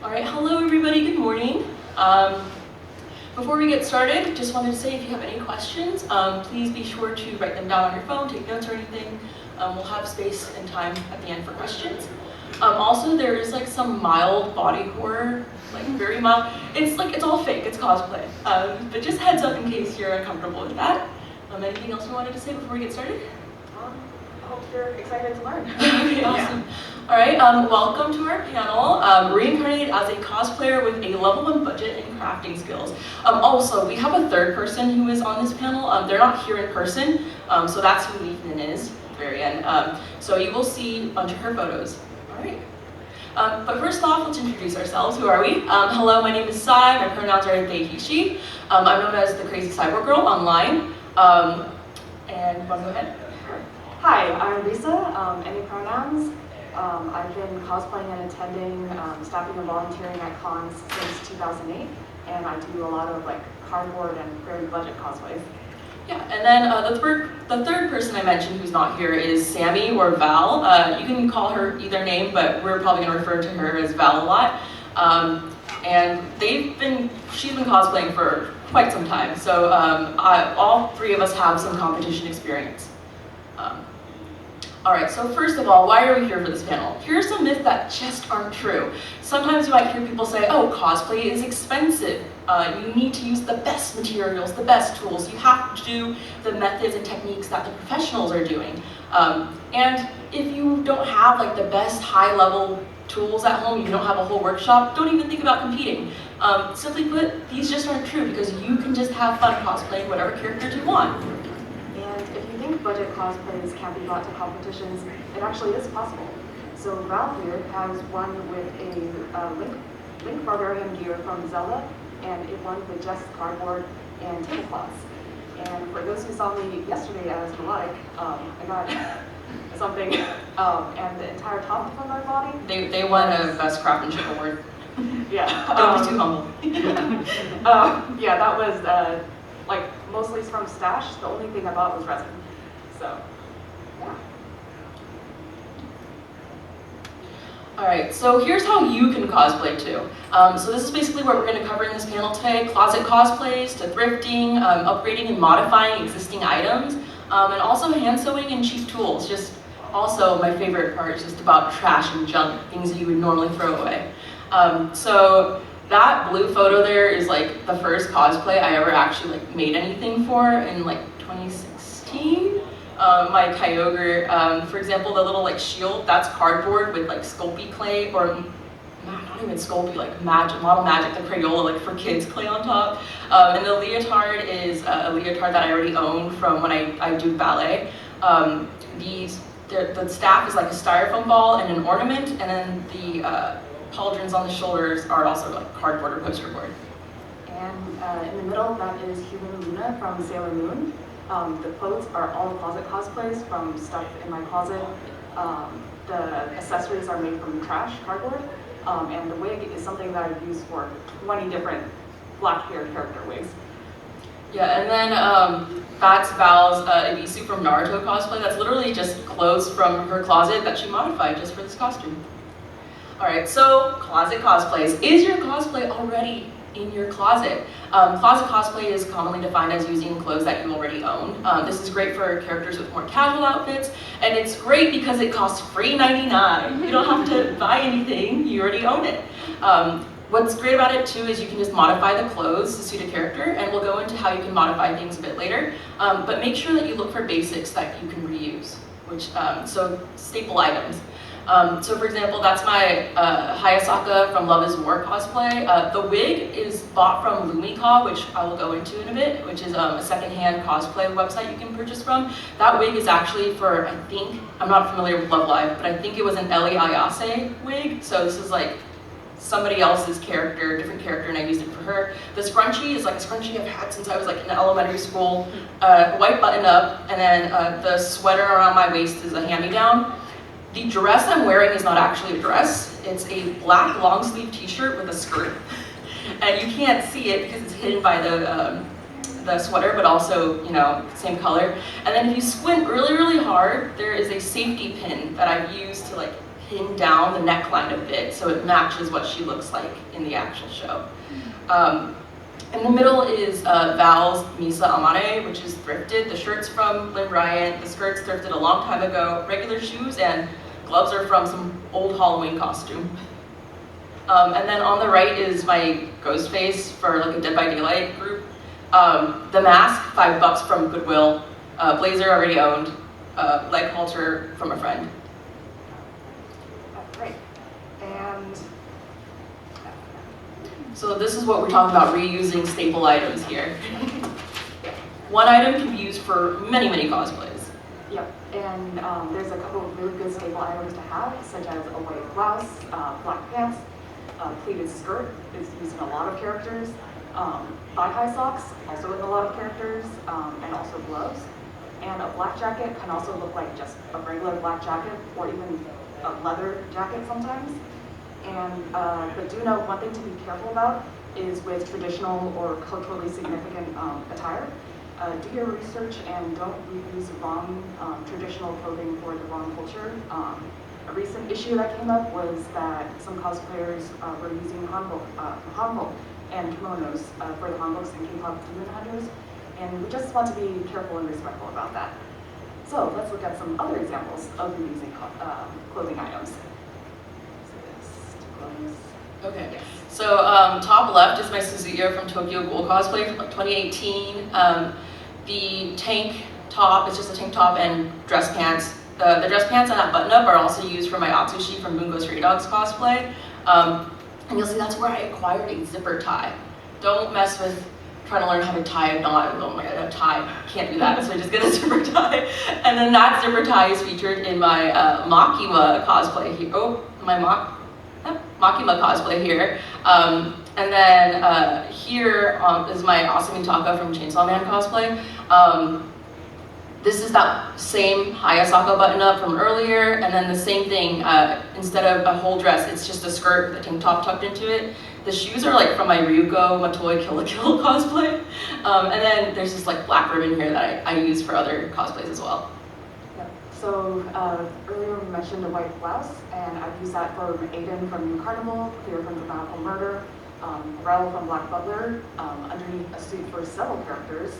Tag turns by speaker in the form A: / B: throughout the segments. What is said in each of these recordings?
A: All right, hello everybody, good morning. Before we get started, just wanted to say if you have any questions, please be sure to write them down on your phone, take notes or anything. We'll have space and time at the end for questions. Also, there is like some mild body horror, like very mild. It's all fake, it's cosplay. But just heads up in case you're uncomfortable with that. Anything else you wanted to say before we get started?
B: I hope you're excited to learn.
A: Okay, awesome. Yeah. All right, welcome to our panel, Reincarnated as a cosplayer with a level 1 budget and crafting skills. Also, we have a third person who is on this panel. They're not here in person, so that's who Ethan is at the very end. So you will see a bunch of her photos. All right. But first off, let's introduce ourselves. Who are we? Hello, my name is Sai. My pronouns are they, he, she. I'm known as the Crazy Cyborg Girl online. And you want to go ahead?
B: Hi, I'm Lisa. Any pronouns? I've been cosplaying and attending, staffing and volunteering at cons since 2008, and I do a lot of like cardboard and very budget cosplays.
A: Yeah, and then the third person I mentioned who's not here is Sammy or Val. You can call her either name, but we're probably going to refer to her as Val a lot. And she's been cosplaying for quite some time, so all three of us have some competition experience. Alright, so first of all, why are we here for this panel? Here's some myths that just aren't true. Sometimes you might hear people say, oh, cosplay is expensive. You need to use the best materials, the best tools. You have to do the methods and techniques that the professionals are doing. And if you don't have like the best high-level tools at home, you don't have a whole workshop, don't even think about competing. Simply put, these just aren't true because you can just have fun cosplaying whatever characters you want.
B: I think budget cosplays can be brought to competitions. It actually is possible. So Val here has won with a Link Barbarian gear from Zelda, and it won with just cardboard and tablecloths. And for those who saw me yesterday as melodic, I got something, and the entire top of my body.
A: They won a best craftsmanship award.
B: Yeah.
A: Don't be too humble.
B: Yeah, that was like mostly from stash. The only thing I bought was resin. So, yeah.
A: Alright, so here's how you can cosplay too. So this is basically what we're going to cover in this panel today. Closet cosplays, to thrifting, upgrading and modifying existing items, and also hand sewing and cheap tools. Just also my favorite part is just about trash and junk, things that you would normally throw away. So that blue photo there is like the first cosplay I ever actually like made anything for in like 2016. My Kyogre, for example, the little like shield, that's cardboard with like Sculpey clay, or not even Sculpey, like Model Magic, the Crayola, like for kids clay on top. And the leotard is a leotard that I already own from when I do ballet. The staff is like a styrofoam ball and an ornament, and then the pauldrons on the shoulders are also like cardboard or poster board.
B: And in the middle, that is Human Luna from Sailor Moon. The clothes are all closet cosplays from stuff in my closet. The accessories are made from trash, cardboard, and the wig is something that I've used for 20 different black hair character wigs.
A: Yeah, and then that's Val's Ibisu from Naruto cosplay. That's literally just clothes from her closet that she modified just for this costume. Alright, so closet cosplays. Is your cosplay already in your closet? Closet cosplay is commonly defined as using clothes that you already own. This is great for characters with more casual outfits, and it's great because it costs free $99. You don't have to buy anything, you already own it. What's great about it too is you can just modify the clothes to suit a character, and we'll go into how you can modify things a bit later. But make sure that you look for basics that you can reuse, so staple items. So for example, that's my Hayasaka from Love is War cosplay. The wig is bought from Lumika, which I will go into in a bit, which is a secondhand cosplay website you can purchase from. That wig is actually for, I think, I'm not familiar with Love Live, but I think it was an Ellie Ayase wig. So this is like somebody else's character, different character, and I used it for her. The scrunchie is like a scrunchie I've had since I was like in elementary school. White button up, and then the sweater around my waist is a hand-me-down. The dress I'm wearing is not actually a dress. It's a black long sleeve t-shirt with a skirt. And you can't see it because it's hidden by the sweater, but also, you know, same color. And then if you squint really, really hard, there is a safety pin that I've used to like pin down the neckline a bit so it matches what she looks like in the actual show. In the middle is Val's Misa Amare, which is thrifted. The shirt's from Lynn Bryant, the skirt's thrifted a long time ago. Regular shoes and gloves are from some old Halloween costume. And then on the right is my ghost face for like a Dead by Daylight group. The mask, $5 from Goodwill. Blazer already owned. Leg halter from a friend.
B: Great. And
A: so this is what we're talking about, reusing staple items here. One item can be used for many, many cosplays.
B: Yep, and there's a couple of really good staple items to have, such as a white blouse, black pants, pleated skirt is used in a lot of characters, thigh-high socks, also in a lot of characters, and also gloves. And a black jacket can also look like just a regular black jacket, or even a leather jacket sometimes. And but do know one thing to be careful about is with traditional or culturally significant attire. Do your research and don't reuse wrong traditional clothing for the wrong culture. A recent issue that came up was that some cosplayers were using hanbok and kimonos for the hanboks and K-pop demon hunters, and we just want to be careful and respectful about that. So let's look at some other examples of reusing clothing items.
A: Okay, so top left is my Suzuya from Tokyo Ghoul cosplay from 2018. The tank top is just a tank top and dress pants. The dress pants and that button up are also used for my Atsushi from Bungo Stray Dogs cosplay. And you'll see that's where I acquired a zipper tie. Don't mess with trying to learn how to tie a knot. Oh my god, a tie, can't do that, so I just get a zipper tie. And then that zipper tie is featured in my Makima cosplay here. Oh, my Makima cosplay here. And then here is my Asami Taka from Chainsaw Man cosplay. This is that same Hayasaka button up from earlier, and then the same thing, instead of a whole dress, it's just a skirt with a tank top tucked into it. The shoes are like from my Ryuko Matoi Kill la Kill cosplay. And then there's this like black ribbon here that I use for other cosplays as well.
B: Yep. So earlier we mentioned a white blouse, and I've used that for Aiden from New Carnival, Clear from Grammatical Murder, Rel from Black Butler, underneath a suit for several characters,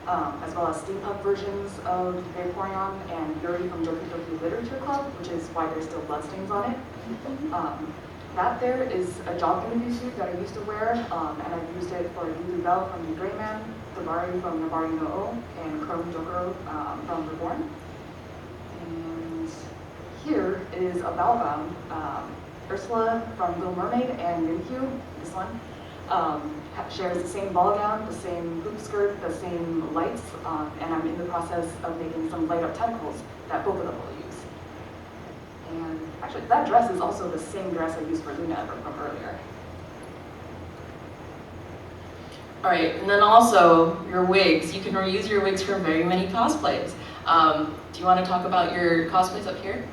B: as well as steampunk versions of Vaporeon and Yuri from Doki Doki Literature Club, which is why there's still bloodstains on it. That there is a job interview suit that I used to wear, and I've used it for Lulu Bell from The Great Man, Dabari from Nabari no O, and Chrome Jokero from Reborn. And here is a Balgam, Ursula from Little Mermaid and Minkyu, this one, shares the same ball gown, the same hoop skirt, the same lights, and I'm in the process of making some light up tentacles that both of them will use. And actually, that dress is also the same dress I used for Luna from earlier.
A: All right, and then also your wigs. You can reuse your wigs for very many cosplays. Do you want to talk about your cosplays up here?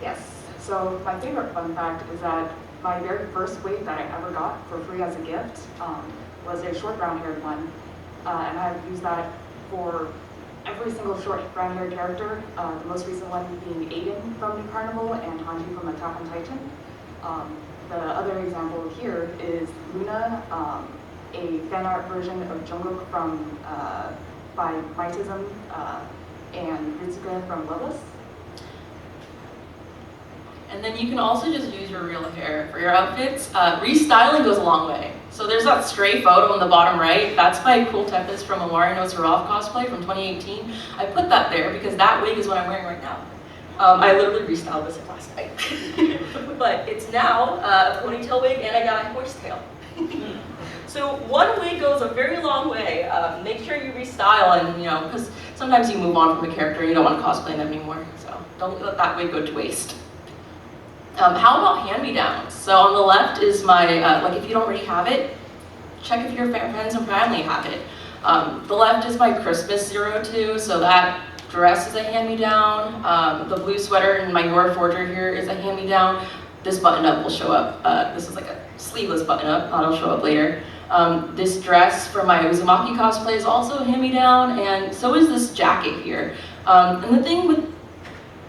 B: Yes. So my favorite fun fact is that my very first wig that I ever got for free as a gift was a short brown-haired one, and I've used that for every single short brown-haired character. The most recent one being Aiden from New Carnival and Hanji from Attack on Titan. The other example here is Luna, a fan art version of Jungkook from by Mightism, and Ritsuka from Loveless.
A: And then you can also just use your real hair for your outfits. Restyling goes a long way. So there's that stray photo on the bottom right. That's my Cool Tempest from Amari no Sarov cosplay from 2018. I put that there because that wig is what I'm wearing right now. I literally restyled this last night. But it's now a ponytail wig and I got a horse tail. So one wig goes a very long way. Make sure you restyle, and because sometimes you move on from a character and you don't want to cosplay them anymore. So don't let that wig go to waste. How about hand-me-downs? So on the left is my, like if you don't already have it, check if your friends and family have it. The left is my Christmas 02, so that dress is a hand-me-down. The blue sweater in my Your Forger here is a hand-me-down. This button-up will show up. This is like a sleeveless button-up, that'll show up later. This dress from my Uzumaki cosplay is also a hand-me-down, and so is this jacket here. And the thing with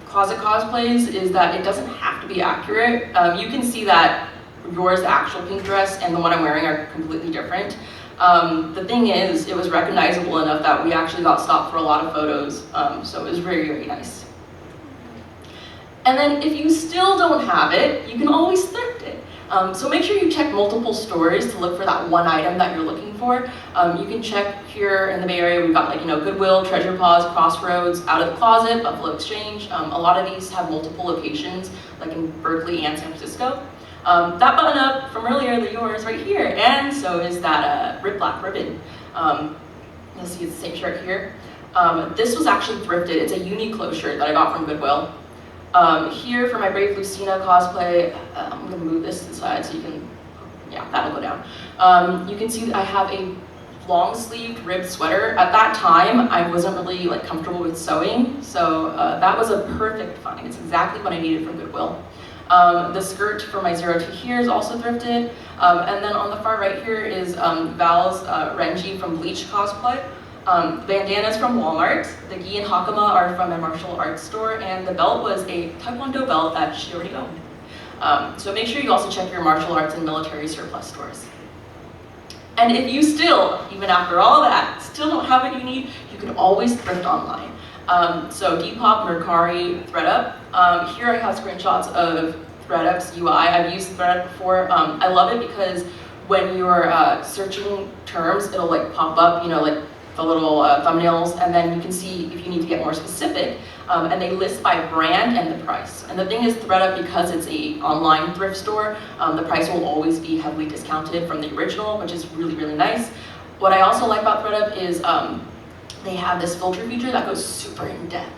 A: closet cosplays is that it doesn't have to be accurate. You can see that yours actual pink dress and the one I'm wearing are completely different. The thing is, it was recognizable enough that we actually got stopped for a lot of photos, so it was very, very nice. And then if you still don't have it, you can always thrift it. So make sure you check multiple stores to look for that one item that you're looking for. You can check here in the Bay Area, we've got like, Goodwill, Treasure Paws, Crossroads, Out of the Closet, Buffalo Exchange. A lot of these have multiple locations, like in Berkeley and San Francisco. That button up from earlier, the yours right here, and so is that Rip Black ribbon. You'll see it's the same shirt here. This was actually thrifted. It's a Uniqlo shirt that I got from Goodwill. Here for my Brave Lucina cosplay, I'm going to move this to the side so you can, yeah, that'll go down. You can see that I have a long-sleeved ribbed sweater. At that time, I wasn't really like comfortable with sewing, so that was a perfect find. It's exactly what I needed from Goodwill. The skirt for my 02 here is also thrifted. And then on the far right here is Val's Renji from Bleach cosplay. Bandanas from Walmart. The gi and hakama are from a martial arts store, and the belt was a Taekwondo belt that she already owned. So make sure you also check your martial arts and military surplus stores. And if you still, even after all that, still don't have what you need, you can always thrift online. So Depop, Mercari, ThredUp. Here I have screenshots of ThredUp's UI. I've used ThredUp before. I love it because when you're searching terms, it'll like pop up, like the little thumbnails, and then you can see if you need to get more specific, and they list by brand and the price. And the thing is, ThredUp, because it's an online thrift store, the price will always be heavily discounted from the original, which is really, really nice. What I also like about ThredUp is they have this filter feature that goes super in depth.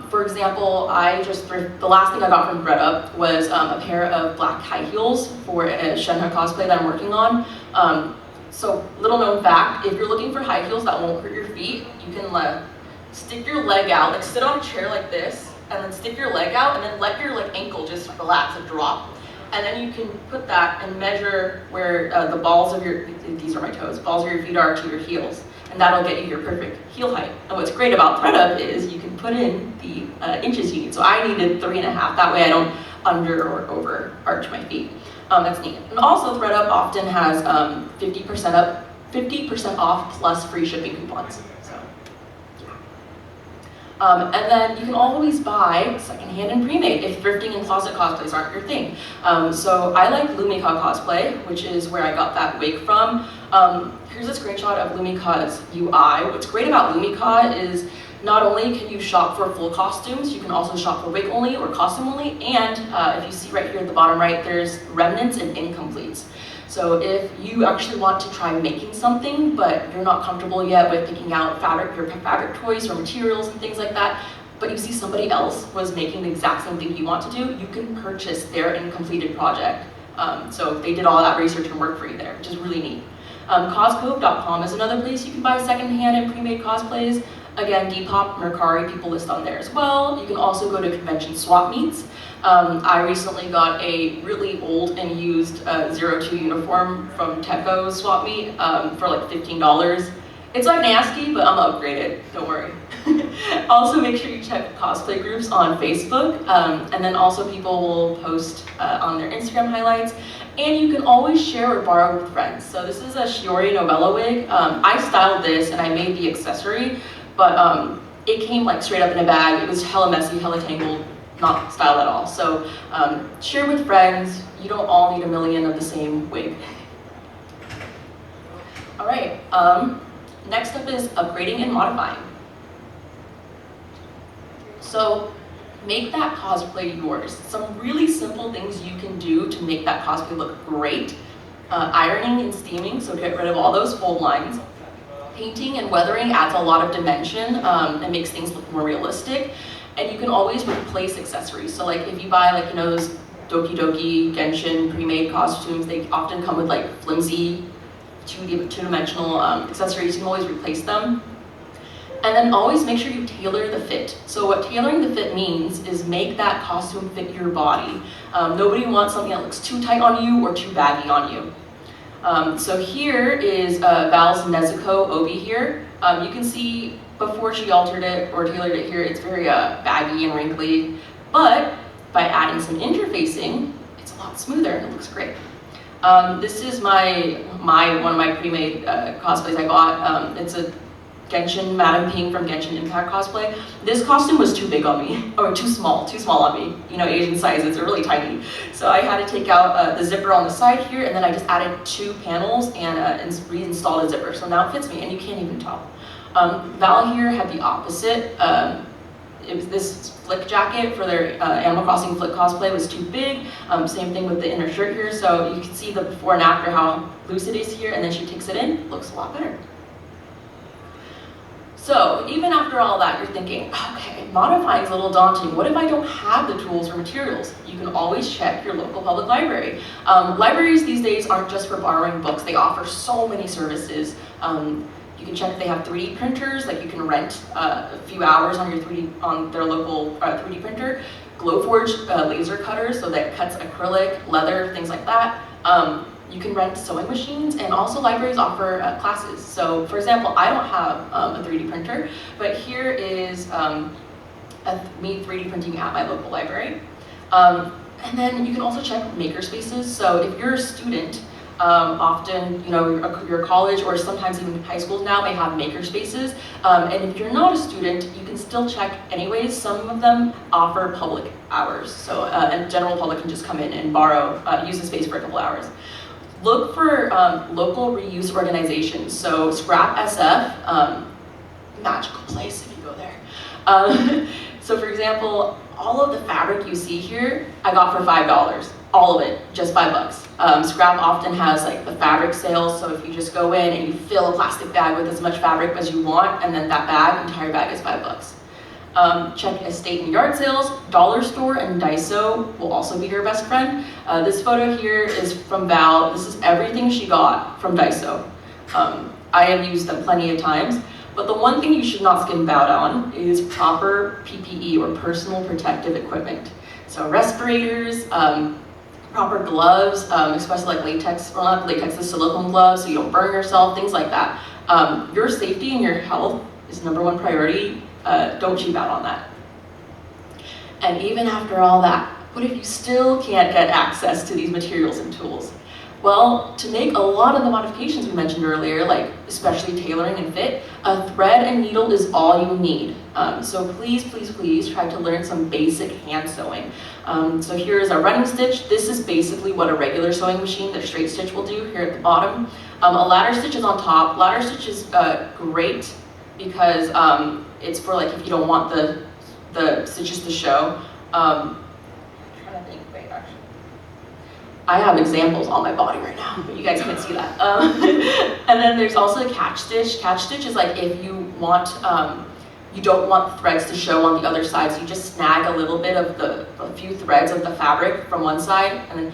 A: For example, the last thing I got from ThredUp was a pair of black high heels for a Shenhe cosplay that I'm working on. So, little known fact, if you're looking for high heels that won't hurt your feet, you can stick your leg out, like sit on a chair like this, and then stick your leg out, and then let your ankle just relax and drop. And then you can put that and measure where the balls of these are my toes, balls of your feet are to your heels. And that'll get you your perfect heel height. And what's great about ThredUp is you can put in the inches you need. So I needed 3.5, that way I don't under or over arch my feet. That's neat. And also ThredUp often has 50% off plus free shipping coupons. So, yeah. And then you can always buy secondhand and pre-made if thrifting and closet cosplays aren't your thing. So I like Lumika cosplay, which is where I got that wig from. Here's a screenshot of Lumika's UI. What's great about Lumika is not only can you shop for full costumes, you can also shop for wig only or costume only, and if you see right here at the bottom right, there's remnants and incompletes. So if you actually want to try making something, but you're not comfortable yet with picking out your fabric choice or materials and things like that, but you see somebody else was making the exact same thing you want to do, you can purchase their incompleted project. So they did all that research and work for you there, which is really neat. Coscove.com is another place you can buy secondhand and pre-made cosplays. Again, Depop, Mercari, people list on there as well. You can also go to convention swap meets. I recently got a really old and used 02 uniform from Teco swap meet for like $15. It's like nasty, but I'm gonna upgrade it, don't worry. Also, make sure you check cosplay groups on Facebook, and then also people will post on their Instagram highlights. And you can always share or borrow with friends. So this is a Shiori Novella wig. I styled this and I made the accessory, but it came like straight up in a bag. It was hella messy, hella tangled, not styled at all. So share with friends. You don't all need a million of the same wig. All right, next up is upgrading and modifying. So make that cosplay yours. Some really simple things you can do to make that cosplay look great. Ironing and steaming, so get rid of all those fold lines. Painting and weathering adds a lot of dimension and makes things look more realistic. And you can always replace accessories. So like if you buy like, those Doki Doki Genshin pre-made costumes, they often come with like flimsy, two-dimensional accessories. You can always replace them. And then always make sure you tailor the fit. So what tailoring the fit means is make that costume fit your body. Nobody wants something that looks too tight on you or too baggy on you. So here is Val's Nezuko Obi here. You can see before she altered it or tailored it here, it's very baggy and wrinkly, but by adding some interfacing, it's a lot smoother and it looks great. This is one of my pre-made cosplays I bought. It's a Genshin Madam Ping from Genshin Impact cosplay. This costume was too big on me, or too small on me. You know, Asian sizes are really tiny. So I had to take out the zipper on the side here, and then I just added 2 panels and reinstalled a zipper. So now it fits me, and you can't even tell. Val here had the opposite. It was this flick jacket for their Animal Crossing flick cosplay was too big. Same thing with the inner shirt here. So you can see the before and after how loose it is here, and then she takes it in, looks a lot better. So even after all that, you're thinking, okay, modifying is a little daunting. What if I don't have the tools or materials? You can always check your local public library. Libraries these days aren't just for borrowing books. They offer so many services. You can check if they have 3D printers, like you can rent a few hours on their local 3D printer. Glowforge laser cutters, so that cuts acrylic, leather, things like that. You can rent sewing machines, and also libraries offer classes. So for example, I don't have a 3D printer, but here is me 3D printing at my local library. And then you can also check makerspaces. So if you're a student, often, you know, your college or sometimes even high schools now may have makerspaces. And if you're not a student, you can still check anyways. Some of them offer public hours. So and general public can just come in and use the space for a couple hours. Look for local reuse organizations. So Scrap SF, magical place if you go there. So for example, all of the fabric you see here, I got for $5. All of it, just $5. Scrap often has like the fabric sales, so if you just go in and you fill a plastic bag with as much fabric as you want, and then that entire bag is $5. Check estate and yard sales. Dollar Store and Daiso will also be your best friend. This photo here is from Val. This is everything she got from Daiso. I have used them plenty of times, but the one thing you should not skin bout on is proper PPE or personal protective equipment. So respirators, proper gloves, especially like latex, or not latex, the silicone gloves so you don't burn yourself, things like that. Your safety and your health is #1 priority. Don't cheap out on that. And even after all that, what if you still can't get access to these materials and tools? Well, to make a lot of the modifications we mentioned earlier, like especially tailoring and fit, a thread and needle is all you need. So please, please, please try to learn some basic hand sewing. So here is a running stitch. This is basically what a regular sewing machine, the straight stitch, will do here at the bottom. A ladder stitch is on top. Ladder stitch is great because it's for like if you don't want the stitches to show. I'm trying to think, wait, actually. I have examples on my body right now, but you guys can't see that. And then there's also a catch stitch. Catch stitch is like if you want, you don't want the threads to show on the other side, so you just snag a little bit of a few threads of the fabric from one side, and then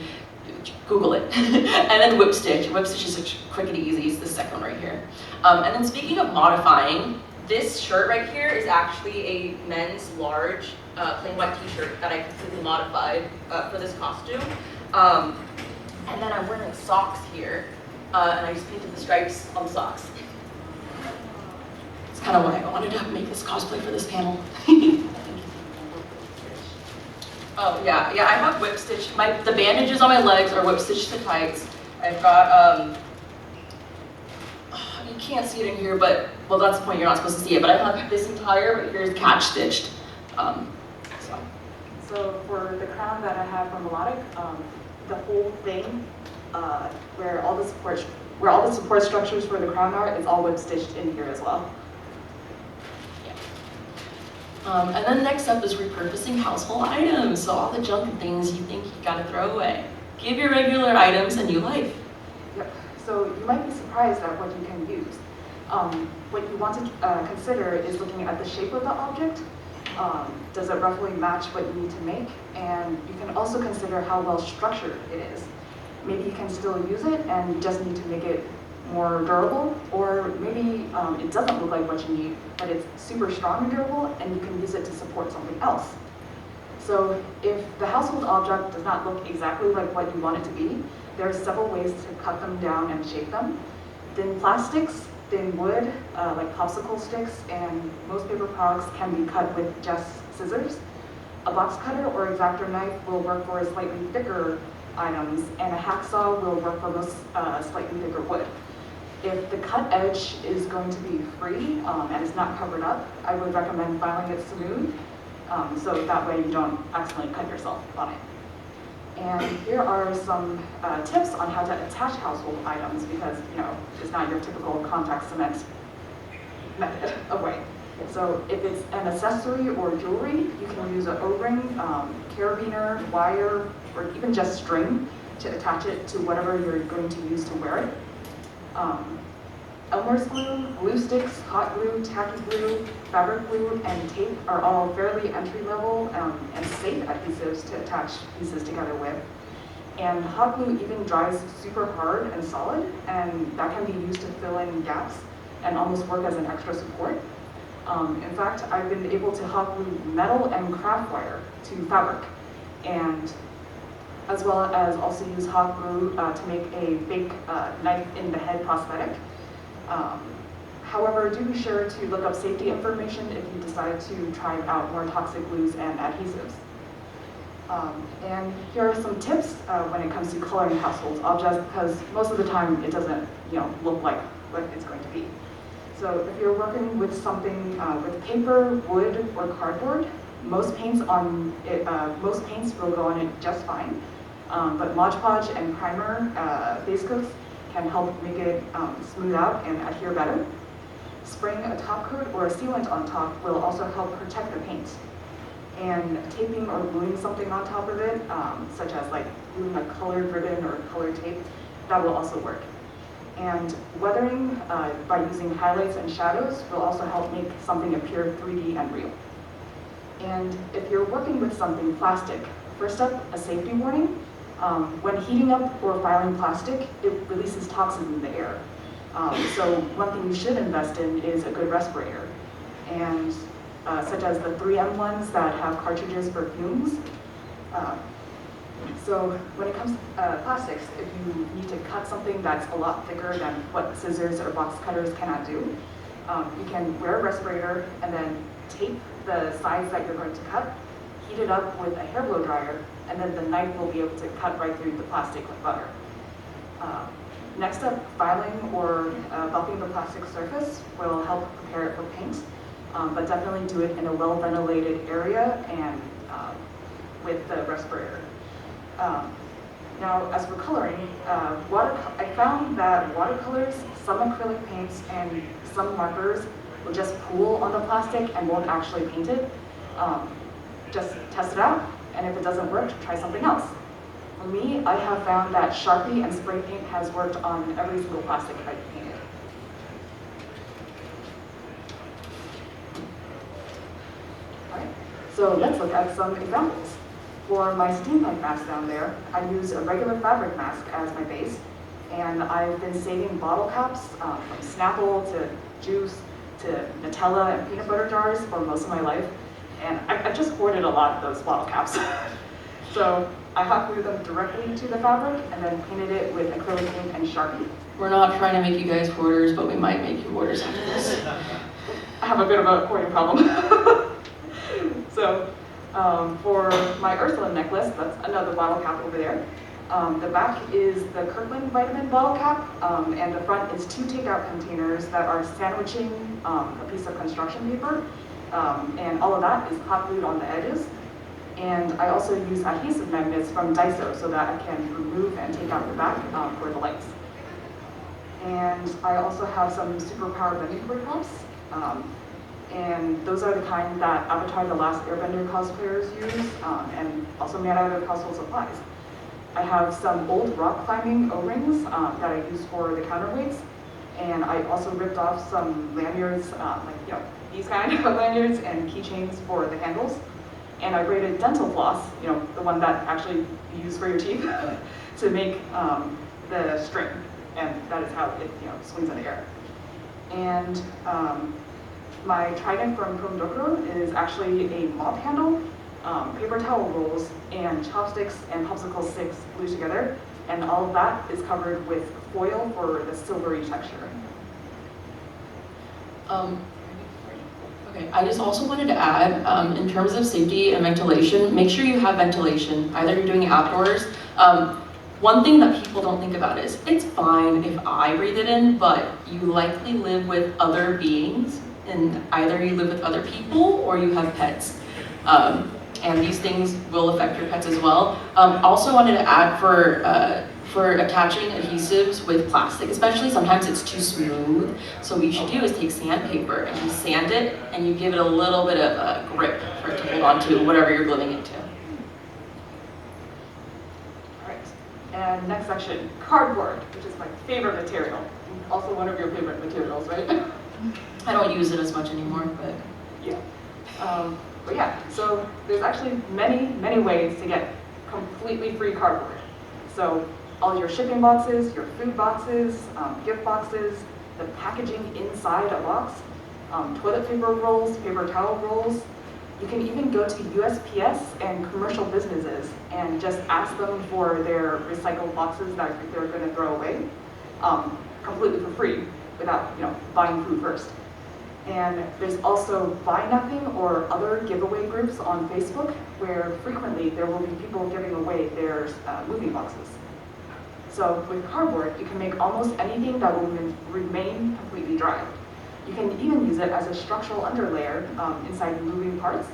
A: Google it. And then whip stitch. Whip stitch is quick and easy. It's the second one right here. And then speaking of modifying, this shirt right here is actually a men's large plain white t-shirt that I completely modified for this costume. And then I'm wearing socks here, and I just painted the stripes on the socks. It's kind of why I wanted to make this cosplay for this panel. Oh yeah, I have whip stitch. The bandages on my legs are whip stitched to tights. I've got you can't see it in here, but well, that's the point. You're not supposed to see it. But I have this entire right here is catch stitched.
B: So for the crown that I have from Melodic, the whole thing, where all the support structures for the crown are, is all whip stitched in here as well.
A: Yeah. And then next up is repurposing household items. So all the junk and things you think you gotta throw away. Give your regular items a new life.
B: Yep. So you might be surprised at what you can use. What you want to consider is looking at the shape of the object. Does it roughly match what you need to make? And you can also consider how well structured it is. Maybe you can still use it and you just need to make it more durable, or maybe it doesn't look like what you need, but it's super strong and durable and you can use it to support something else. So if the household object does not look exactly like what you want it to be, there are several ways to cut them down and shape them. Thin plastics thin wood, like popsicle sticks, and most paper products can be cut with just scissors. A box cutter or X-Acto knife will work for slightly thicker items, and a hacksaw will work for most slightly thicker wood. If the cut edge is going to be free and it's not covered up, I would recommend filing it smooth, so that way you don't accidentally cut yourself on it. And here are some tips on how to attach household items, because it's not your typical contact cement method of way. So if it's an accessory or jewelry, you can use an O-ring, carabiner, wire, or even just string to attach it to whatever you're going to use to wear it. Elmer's glue, glue sticks, hot glue, tacky glue, fabric glue, and tape are all fairly entry-level and safe adhesives to attach pieces together with. And hot glue even dries super hard and solid, and that can be used to fill in gaps and almost work as an extra support. In fact, I've been able to hot glue metal and craft wire to fabric, and as well as also use hot glue to make a fake knife in the head prosthetic. However, do be sure to look up safety information if you decide to try out more toxic glues and adhesives. And here are some tips when it comes to coloring household objects, because most of the time it doesn't look like what it's going to be. So if you're working with something with paper, wood, or cardboard, most paints will go on it just fine. But Mod Podge and primer base coats can help make it smooth out and adhere better. Spraying a top coat or a sealant on top will also help protect the paint. And taping or gluing something on top of it, such as like gluing a colored ribbon or colored tape, that will also work. And weathering by using highlights and shadows will also help make something appear 3D and real. And if you're working with something plastic, first up, a safety warning. When heating up or filing plastic, it releases toxins in the air. So one thing you should invest in is a good respirator, and such as the 3M ones that have cartridges for fumes. So when it comes to plastics, if you need to cut something that's a lot thicker than what scissors or box cutters cannot do, you can wear a respirator and then tape the sides that you're going to cut, heat it up with a hair blow dryer, and then the knife will be able to cut right through the plastic like butter. Next up, filing or buffing the plastic surface will help prepare it for paint, but definitely do it in a well-ventilated area and with the respirator. Now, as for coloring, I found that watercolors, some acrylic paints, and some markers will just pool on the plastic and won't actually paint it. Just test it out, and if it doesn't work, try something else. For me, I have found that Sharpie and spray paint has worked on every single plastic I've painted. All right, so let's look at some examples. For my steampunk mask down there, I use a regular fabric mask as my base, and I've been saving bottle caps from Snapple to juice to Nutella and peanut butter jars for most of my life, and I've just hoarded a lot of those bottle caps. So I hot glued them directly to the fabric and then painted it with acrylic paint and Sharpie.
A: We're not trying to make you guys hoarders, but we might make you hoarders after this.
B: I have a bit of a hoarding problem. So for my Ursula necklace, that's another bottle cap over there. The back is the Kirkland vitamin bottle cap, and the front is 2 takeout containers that are sandwiching a piece of construction paper, and all of that is hot glued on the edges. And I also use adhesive magnets from Daiso so that I can remove and take out the back for the lights. And I also have some superpower bending cord cups, and those are the kind that Avatar: The Last Airbender cosplayers use, and also made out of household supplies. I have some old rock climbing O-rings that I use for the counterweights, and I also ripped off some lanyards, these kind of lanyards and keychains for the handles. And I braided dental floss, the one that actually you use for your teeth, to make the string, and that is how it swings in the air. And my trident from Pomodoro is actually a mop handle, paper towel rolls, and chopsticks and popsicle sticks glued together, and all of that is covered with foil for the silvery texture.
A: Okay, I just also wanted to add, in terms of safety and ventilation, make sure you have ventilation, either you're doing it outdoors. One thing that people don't think about is, it's fine if I breathe it in, but you likely live with other beings, and either you live with other people or you have pets. And these things will affect your pets as well. Also wanted to add for attaching adhesives with plastic especially, sometimes it's too smooth. So what you should do is take sandpaper and you sand it and you give it a little bit of a grip for it to hold on to whatever you're gluing it to.
B: All right, and next section, cardboard, which is my favorite material. Also one of your favorite materials, right?
A: I don't use it as much anymore, but
B: yeah. But yeah, so there's actually many ways to get completely free cardboard. So all your shipping boxes, your food boxes, gift boxes, the packaging inside a box, toilet paper rolls, paper towel rolls. You can even go to USPS and commercial businesses and just ask them for their recycled boxes that they're going to throw away, completely for free, without buying food first. And there's also Buy Nothing or other giveaway groups on Facebook where frequently there will be people giving away their movie boxes. So with cardboard, you can make almost anything that will remain completely dry. You can even use it as a structural underlayer inside moving parts.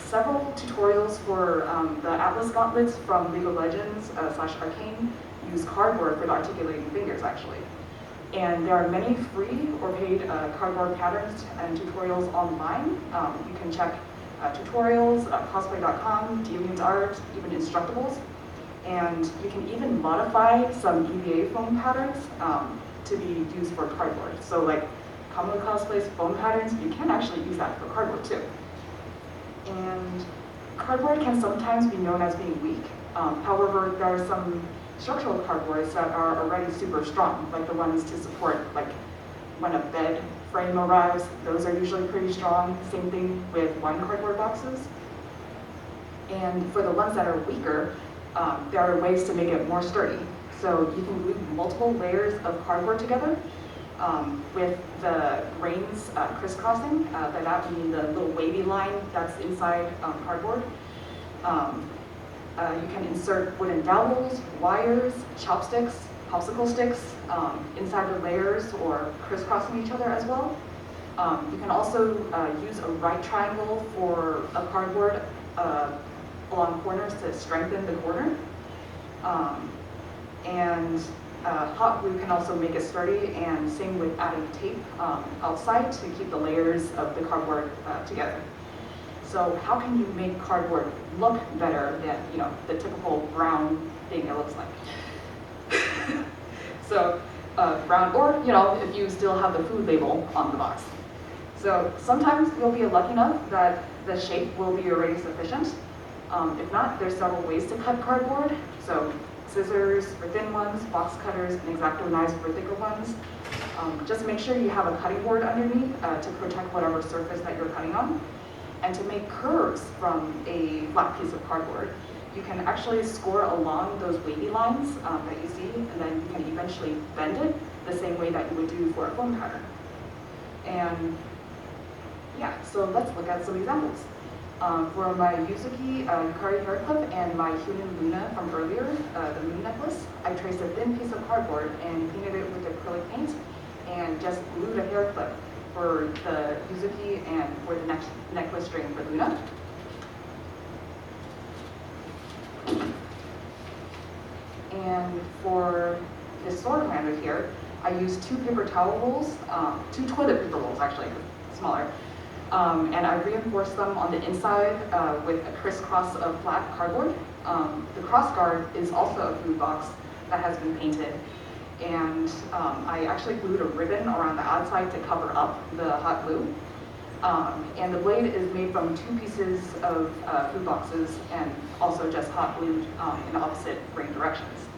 B: Several tutorials for the Atlas gauntlets from League of Legends / Arcane use cardboard for the articulating fingers actually. And there are many free or paid cardboard patterns and tutorials online. You can check tutorials, cosplay.com, DeviantArt, even Instructables. And you can even modify some EVA foam patterns to be used for cardboard. So like Common Cosplay's foam patterns, you can actually use that for cardboard too. And cardboard can sometimes be known as being weak. However, there are some structural cardboards that are already super strong, like the ones to support, like when a bed frame arrives, those are usually pretty strong. Same thing with wine cardboard boxes. And for the ones that are weaker, there are ways to make it more sturdy. So you can glue multiple layers of cardboard together with the grains crisscrossing. By that we mean the little wavy line that's inside cardboard. You can insert wooden dowels, wires, chopsticks, popsicle sticks inside the layers or crisscrossing each other as well. You can also use a right triangle for a cardboard along corners to strengthen the corner. Hot glue can also make it sturdy, and same with adding tape outside to keep the layers of the cardboard together. So how can you make cardboard look better than the typical brown thing it looks like? So brown, or if you still have the food label on the box. So sometimes you'll be lucky enough that the shape will be already sufficient. If not, there's several ways to cut cardboard. So scissors for thin ones, box cutters, and X-Acto knives for thicker ones. Just make sure you have a cutting board underneath to protect whatever surface that you're cutting on. And to make curves from a flat piece of cardboard, you can actually score along those wavy lines that you see, and then you can eventually bend it the same way that you would do for a foam pattern. And yeah, so let's look at some examples. For my Yuzuki Yukari hair clip and my human Luna from earlier, the moon necklace, I traced a thin piece of cardboard and painted it with acrylic paint and just glued a hair clip for the Yuzuki and for the necklace string for Luna. And for this sword handle here, I used 2 paper towel rolls, 2 toilet paper rolls actually, smaller. And I reinforced them on the inside with a crisscross of flat cardboard. The cross guard is also a food box that has been painted. And I actually glued a ribbon around the outside to cover up the hot glue. And the blade is made from 2 pieces of food boxes and also just hot glued in opposite grain directions.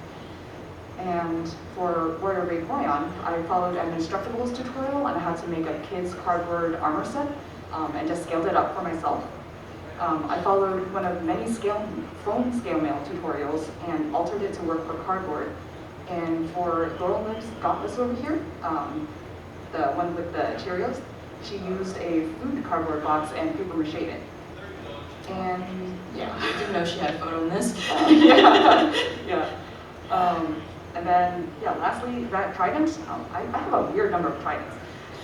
B: And for Warrior Vaporeon, I followed an Instructables tutorial and I had to make a kid's cardboard armor set and just scaled it up for myself. I followed one of many foam scale mail tutorials and altered it to work for cardboard. And for Laurel Lips Gauntless over here, the one with the Cheerios, she used a food cardboard box and paper mache it. And yeah.
A: I didn't know she had a photo in this.
B: Yeah. And then, yeah, lastly, that trident. I have a weird number of tridents.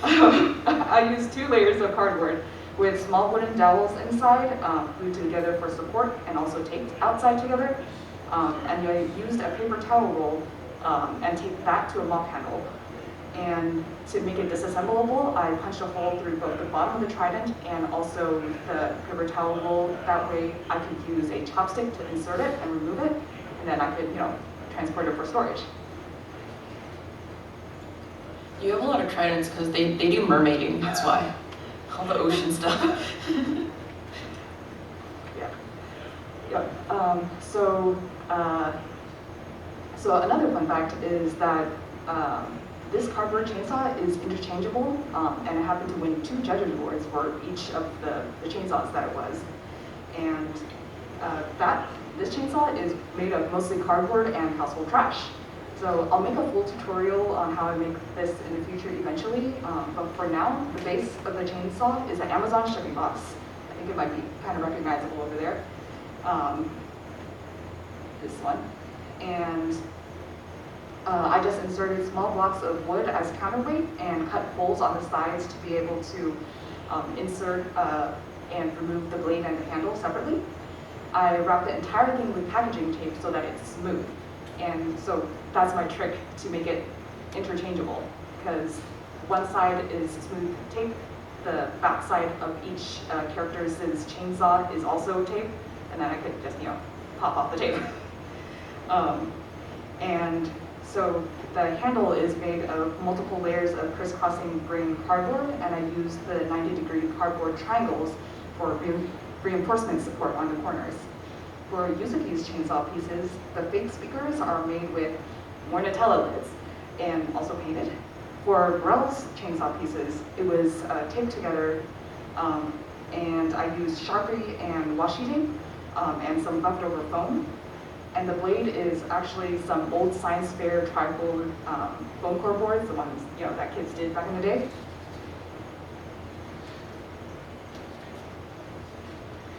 B: I used 2 layers of cardboard with small wooden dowels inside, glued together for support, and also taped outside together. And I used a paper towel roll and taped that to a mop handle. And to make it disassembleable, I punched a hole through both the bottom of the trident and also the paper towel roll. That way I could use a chopstick to insert it and remove it, and then I could, transport it for storage.
A: You have a lot of tridents because they do mermaiding, that's why. All the ocean stuff.
B: Yeah. So another fun fact is that this cardboard chainsaw is interchangeable, and it happened to win 2 judges awards for each of the chainsaws that it was. And this chainsaw is made of mostly cardboard and household trash. So I'll make a full tutorial on how I make this in the future eventually, but for now, the base of the chainsaw is an Amazon shipping box. I think it might be kind of recognizable over there. This one. And I just inserted small blocks of wood as counterweight and cut holes on the sides to be able to insert and remove the blade and the handle separately. I wrapped the entire thing with packaging tape so that it's smooth. And so that's my trick to make it interchangeable, because one side is smooth tape, the back side of each character's chainsaw is also tape, and then I could just, pop off the tape. And so the handle is made of multiple layers of crisscrossing grain cardboard, and I used the 90-degree cardboard triangles for reinforcement support on the corners. For Yuzuki's chainsaw pieces, the fake speakers are made with more Nutella lids and also painted. For Grell's chainsaw pieces, it was taped together, and I used Sharpie and washi tape and some leftover foam. And the blade is actually some old science fair trifold foam core boards, the ones that kids did back in the day.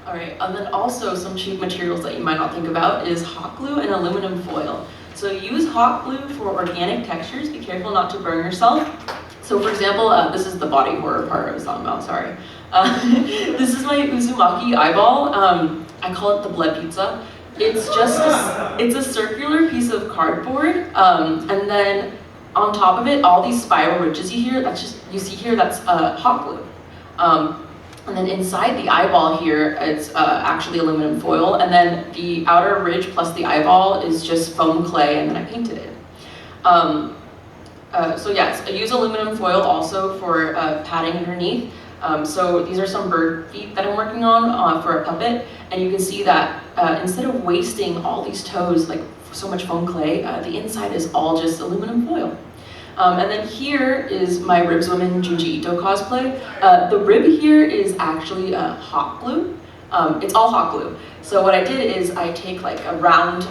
A: All right, and then also some cheap materials that you might not think about is hot glue and aluminum foil. So use hot glue for organic textures. Be careful not to burn yourself. So for example, this is the body horror part I was talking about, sorry. This is my Uzumaki eyeball. I call it the blood pizza. It's just it's a circular piece of cardboard, and then on top of it, all these spiral ridges you see here, that's hot glue. And then inside the eyeball here, it's actually aluminum foil, and then the outer ridge plus the eyeball is just foam clay, and then I painted it. So yes, I use aluminum foil also for padding underneath. So these are some bird feet that I'm working on for a puppet, and you can see that instead of wasting all these toes, like so much foam clay, the inside is all just aluminum foil. And then here is my Ribs Women Junji Ito cosplay. The rib here is actually hot glue. It's all hot glue. So what I did is I take like a round,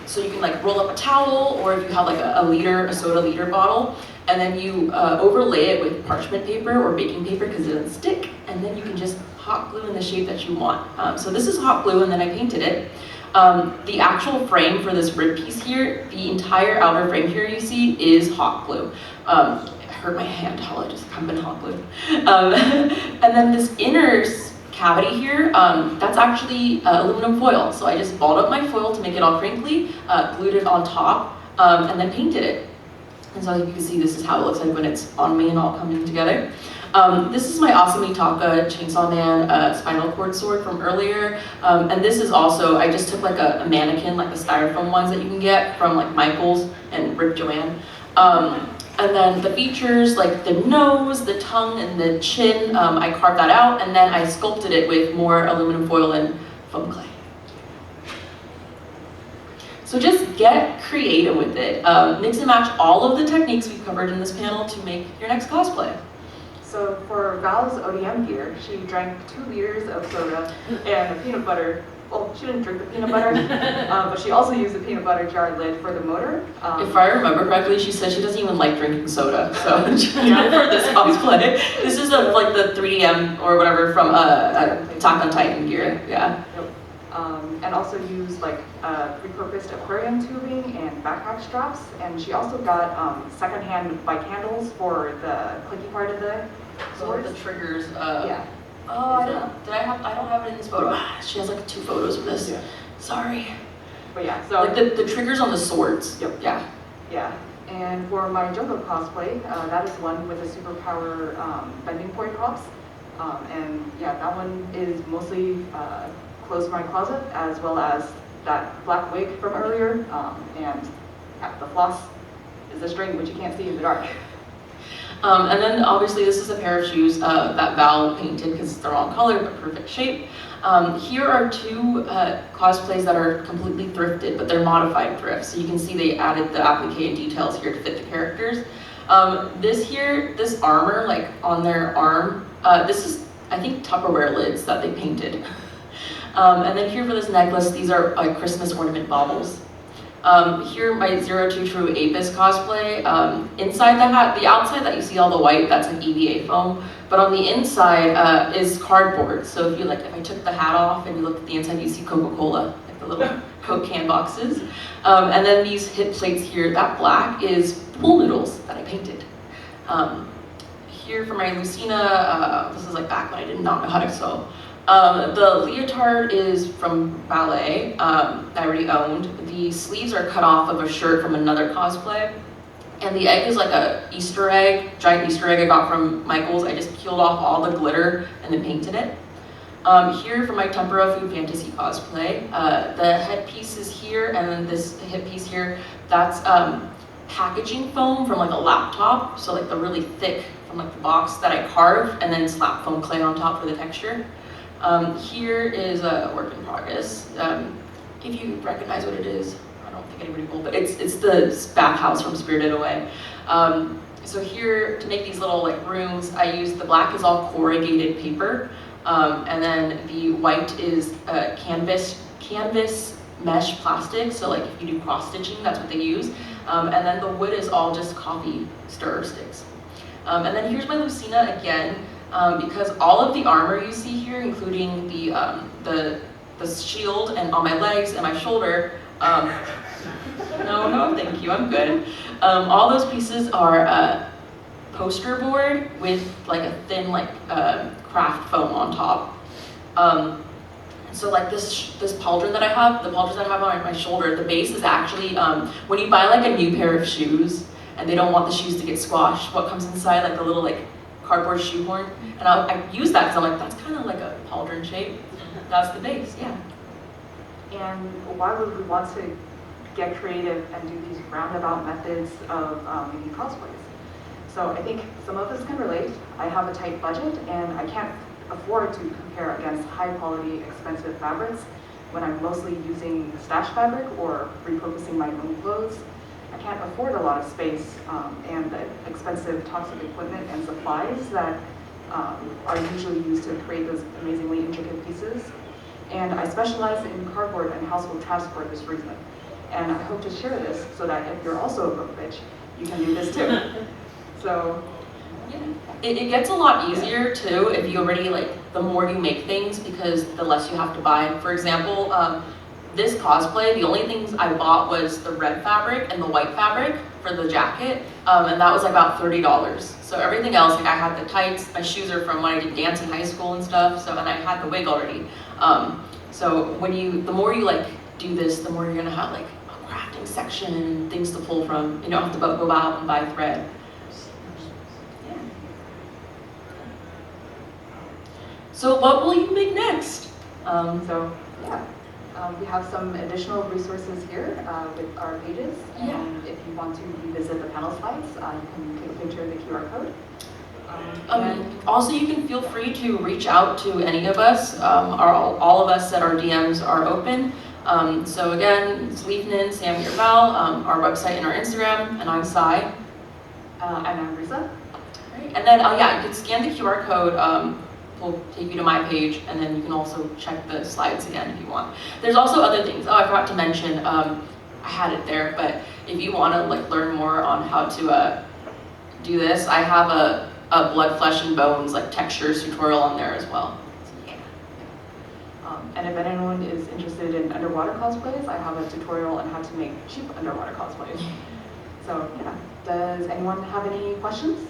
A: so you can like roll up a towel, or if you have like a soda liter bottle, and then you overlay it with parchment paper or baking paper because it doesn't stick, and then you can just hot glue in the shape that you want. So this is hot glue, and then I painted it. The actual frame for this rib piece here, the entire outer frame here you see is hot glue. It hurt my hand, I just have been hot glue. And then this inner cavity here, that's actually aluminum foil. So I just balled up my foil to make it all crinkly, glued it on top, and then painted it. And so you can see this is how it looks like when it's on me and all coming together. This is my Asamitaka Chainsaw Man spinal cord sword from earlier. And this is also, I just took like a mannequin, like the styrofoam ones that you can get from like Michael's and Rip Joanne. And then the features, like the nose, the tongue, and the chin, I carved that out, and then I sculpted it with more aluminum foil and foam clay. So just get creative with it. Mix and match all of the techniques we've covered in this panel to make your next cosplay.
B: So for Val's ODM gear, she drank 2 liters of soda and a peanut butter well, she didn't drink the peanut butter, but she also used the peanut butter jar lid for the motor.
A: If I remember correctly, she said she doesn't even like drinking soda, so for this cosplay. This is like the 3DM or whatever from Attack on Titan gear, yeah.
B: Yep. And also used like repurposed aquarium tubing and backpack straps, and she also got secondhand bike handles for the clicky part of the sword.
A: The triggers.
B: Yeah.
A: Oh, I don't have it in this photo. She has like 2 photos of this. Yeah. Sorry.
B: But yeah, so
A: like the triggers on the swords.
B: Yep.
A: Yeah.
B: Yeah. And for my Jungle cosplay, that is one with the superpower bending point props. And yeah, that one is mostly close to my closet, as well as that black wig from earlier, and yeah, the floss is the string, which you can't see in the dark.
A: And then obviously this is a pair of shoes that Val painted because it's the wrong color but perfect shape. Here are 2 cosplays that are completely thrifted, but they're modified thrifts. So you can see they added the applique and details here to fit the characters. This armor, like on their arm, this is, I think, Tupperware lids that they painted. And then here for this necklace, these are like Christmas ornament baubles. Here, my 02 True Apis cosplay. Inside the hat, the outside that you see all the white, that's an EVA foam. But on the inside is cardboard. So if I took the hat off and you look at the inside, you see Coca-Cola, like the little Coke can boxes. And then these hip plates here, that black is pool noodles that I painted. Here for my Lucina, this is like back when I did not know how to sew. The leotard is from ballet, I already owned. The sleeves are cut off of a shirt from another cosplay. And the egg is like a Easter egg, giant Easter egg I got from Michael's. I just peeled off all the glitter and then painted it. Here for my Tempura Food Fantasy cosplay, the headpiece is here, and then this hip piece here, that's packaging foam from like a laptop. So like the really thick from like the box that I carved and then slap foam clay on top for the texture. Here is a work in progress. If you recognize what it is, I don't think anybody will, but it's the bathhouse from Spirited Away. So here, to make these little like rooms, I used the black is all corrugated paper, and then the white is canvas mesh plastic. So like if you do cross stitching, that's what they use. And then the wood is all just coffee stir sticks. And then here's my Lucina again. Because all of the armor you see here, including the shield and on my legs and my shoulder, no, thank you, I'm good. All those pieces are poster board with like a thin craft foam on top. So like this pauldron that I have, the pauldrons that I have on my shoulder, the base is actually, when you buy like a new pair of shoes and they don't want the shoes to get squashed, what comes inside, like the little cardboard shoehorn, and I use that because I'm like, that's kind of like a pauldron shape. That's the base, yeah.
B: And why would we want to get creative and do these roundabout methods of making cosplays? So I think some of us can relate. I have a tight budget and I can't afford to compare against high quality, expensive fabrics when I'm mostly using stash fabric or repurposing my own clothes. I can't afford a lot of space and the expensive toxic equipment and supplies that are usually used to create those amazingly intricate pieces. And I specialize in cardboard and household trash for this reason. And I hope to share this so that if you're also a broke bitch, you can do this too. So,
A: yeah. It gets a lot easier too if you already the more you make things, because the less you have to buy. For example, this cosplay, the only things I bought was the red fabric and the white fabric for the jacket, and that was about $30. So everything else, I had the tights, my shoes are from when I did dance in high school and stuff, and I had the wig already. So the more you do this, the more you're gonna have a crafting section and things to pull from. You don't have to go out and buy thread. Yeah. So what will you make next?
B: We have some additional resources here with our pages, and if you want to revisit the panel slides, you can take a picture of the QR code.
A: Also, you can feel free to reach out to any of us. All of us at our DMs are open. So again, it's Leafnin, Sam, or Val, our website and our Instagram, and I'm Sai.
B: And I'm Risa.
A: Right. And then, you can scan the QR code will take you to my page, and then you can also check the slides again if you want. There's also other things. Oh, I forgot to mention, I had it there, but if you want to like learn more on how to do this, I have a blood, flesh, and bones like textures tutorial on there as well. So, yeah.
B: And if anyone is interested in underwater cosplays, I have a tutorial on how to make cheap underwater cosplays. So yeah, does anyone have any questions?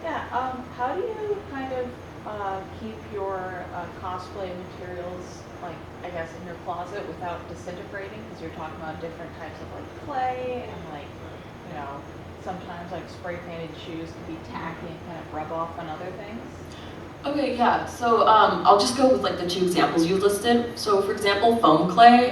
C: Yeah, how do you kind of keep your cosplay materials, like, I guess, in your closet without disintegrating? Because you're talking about different types of like clay and like, you know, sometimes like spray painted shoes can be tacky and kind of rub off on other things.
A: Okay, yeah, so I'll just go with like the 2 examples you listed. So for example, foam clay,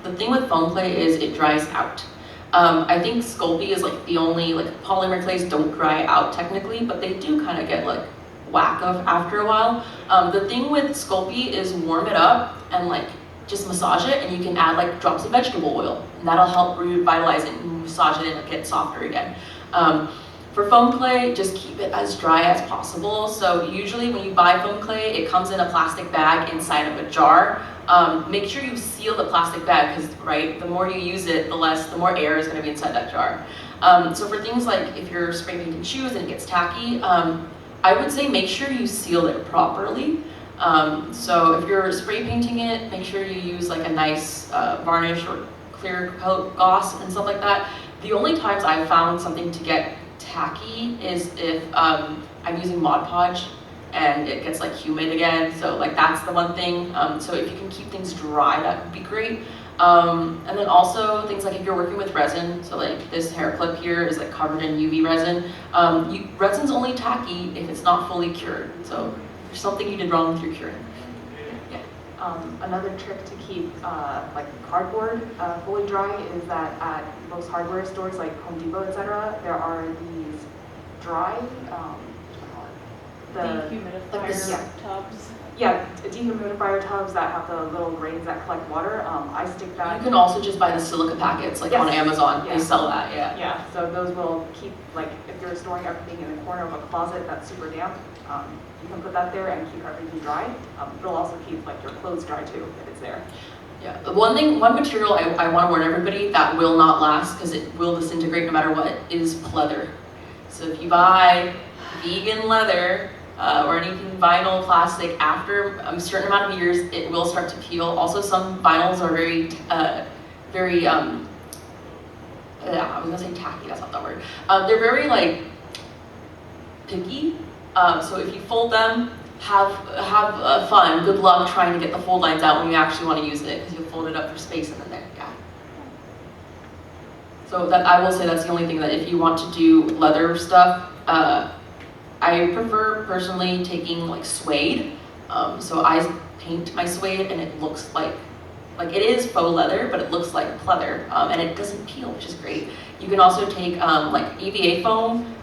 A: the thing with foam clay is it dries out. I think Sculpey is like the only, like polymer clays don't dry out technically, but they do kind of get like whack of after a while. The thing with Sculpey is warm it up and like just massage it, and you can add like drops of vegetable oil, and that'll help revitalize it and massage it and get softer again. For foam clay, just keep it as dry as possible. So usually when you buy foam clay, it comes in a plastic bag inside of a jar. Make sure you seal the plastic bag because, right, the more you use it, the more air is going to be inside that jar. So for things like if you're spray painting shoes and it gets tacky, I would say make sure you seal it properly. So if you're spray painting it, make sure you use like a nice varnish or clear coat gloss and stuff like that. The only times I've found something to get tacky is if I'm using Mod Podge and it gets like humid again, so like that's the one thing. So if you can keep things dry, that would be great. And then also things like if you're working with resin, so like this hair clip here is like covered in UV resin. Resin's only tacky if it's not fully cured, so there's something you did wrong with your curing.
B: Another trick to keep like cardboard fully dry is that at most hardware stores like Home Depot, etc., there are these dry,
C: dehumidifier tubs.
B: Yeah, dehumidifier tubs that have the little grains that collect water. I stick that.
A: You can also just buy the silica packets, like on Amazon.
B: Yeah.
A: They sell that, yeah.
B: Yeah, so those will keep, like, if you're storing everything in the corner of a closet that's super damp, you can put that there and keep everything dry. It'll also keep, like, your clothes dry too, if it's there.
A: Yeah, one material I want to warn everybody that will not last, because it will disintegrate no matter what, is pleather. So if you buy vegan leather, or anything vinyl, plastic, after a certain amount of years, it will start to peel. Also, some vinyls are very, I was gonna say tacky, that's not the word. They're very like picky. So if you fold them, have fun. Good luck trying to get the fold lines out when you actually want to use it, because you'll fold it up for space and then there, yeah. So that I will say that's the only thing that if you want to do leather stuff, I prefer personally taking like suede. So I paint my suede and it looks like it is faux leather, but it looks like pleather, and it doesn't peel, which is great. You can also take like EVA foam,